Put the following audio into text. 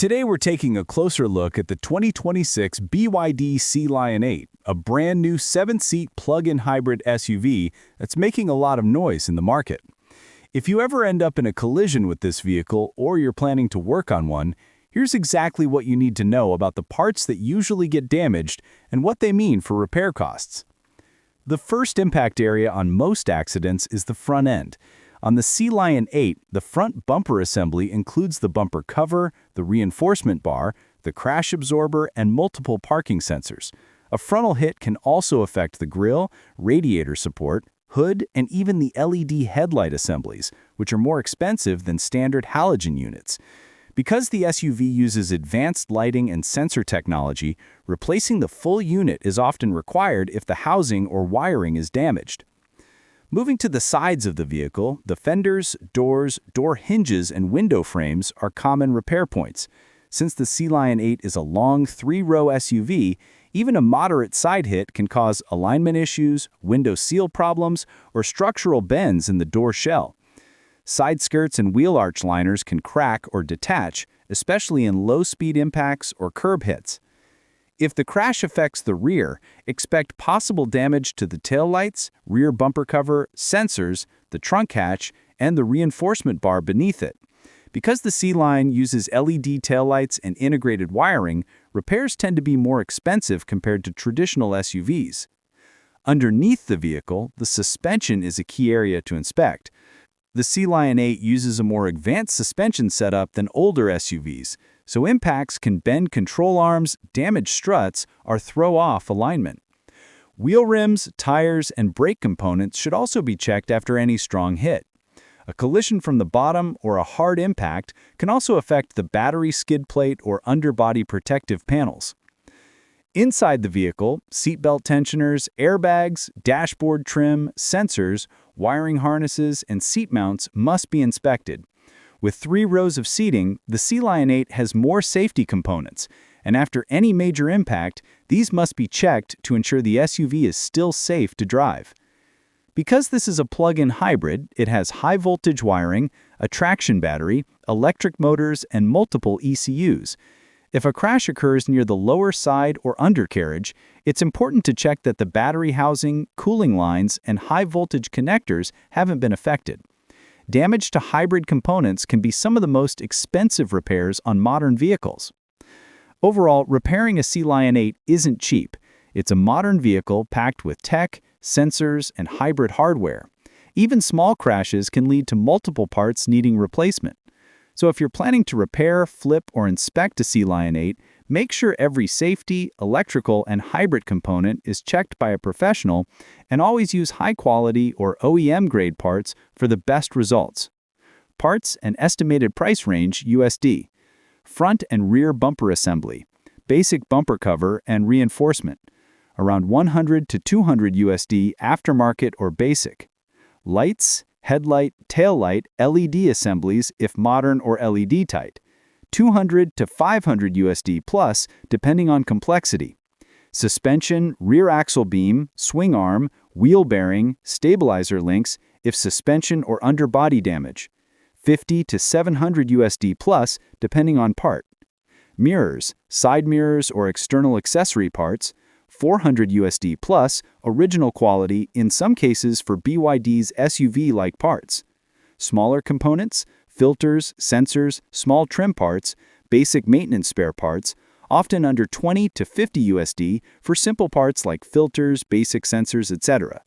Today we're taking a closer look at the 2026 BYD Sealion 8, a brand new 7-seat plug-in hybrid SUV that's making a lot of noise in the market. If you ever end up in a collision with this vehicle or you're planning to work on one, here's exactly what you need to know about the parts that usually get damaged and what they mean for repair costs. The first impact area on most accidents is the front end. On the Sealion 8, the front bumper assembly includes the bumper cover, the reinforcement bar, the crash absorber, and multiple parking sensors. A frontal hit can also affect the grille, radiator support, hood, and even the LED headlight assemblies, which are more expensive than standard halogen units. Because the SUV uses advanced lighting and sensor technology, replacing the full unit is often required if the housing or wiring is damaged. Moving to the sides of the vehicle, the fenders, doors, door hinges, and window frames are common repair points. Since the Sealion 8 is a long 3-row SUV, even a moderate side hit can cause alignment issues, window seal problems, or structural bends in the door shell. Side skirts and wheel arch liners can crack or detach, especially in low-speed impacts or curb hits. If the crash affects the rear, expect possible damage to the taillights, rear bumper cover, sensors, the trunk hatch, and the reinforcement bar beneath it. Because the Sealion uses LED taillights and integrated wiring, repairs tend to be more expensive compared to traditional SUVs. Underneath the vehicle, the suspension is a key area to inspect. The Sealion 8 uses a more advanced suspension setup than older SUVs, so impacts can bend control arms, damage struts, or throw off alignment. Wheel rims, tires, and brake components should also be checked after any strong hit. A collision from the bottom or a hard impact can also affect the battery skid plate or underbody protective panels. Inside the vehicle, seatbelt tensioners, airbags, dashboard trim, sensors, wiring harnesses, and seat mounts must be inspected. With 3 rows of seating, the Sealion 8 has more safety components, and after any major impact, these must be checked to ensure the SUV is still safe to drive. Because this is a plug-in hybrid, it has high-voltage wiring, a traction battery, electric motors, and multiple ECUs. If a crash occurs near the lower side or undercarriage, it's important to check that the battery housing, cooling lines, and high-voltage connectors haven't been affected. Damage to hybrid components can be some of the most expensive repairs on modern vehicles. Overall, repairing a Sealion 8 isn't cheap. It's a modern vehicle packed with tech, sensors, and hybrid hardware. Even small crashes can lead to multiple parts needing replacement. So if you're planning to repair, flip, or inspect a Sealion 8, make sure every safety, electrical, and hybrid component is checked by a professional, and always use high-quality or OEM-grade parts for the best results. Parts and estimated price range USD. Front and rear bumper assembly. Basic bumper cover and reinforcement. Around $100 to $200 USD aftermarket or basic. Lights, headlight, taillight, LED assemblies if modern or LED type. $200 to $500 USD plus, depending on complexity. Suspension, rear axle beam, swing arm, wheel bearing, stabilizer links if suspension or underbody damage. $50 to $700 USD plus, depending on part. Mirrors, side mirrors or external accessory parts. $400 USD plus, original quality in some cases for BYD's SUV-like parts. Smaller components, filters, sensors, small trim parts, basic maintenance spare parts, often under $20 to $50 USD for simple parts like filters, basic sensors, etc.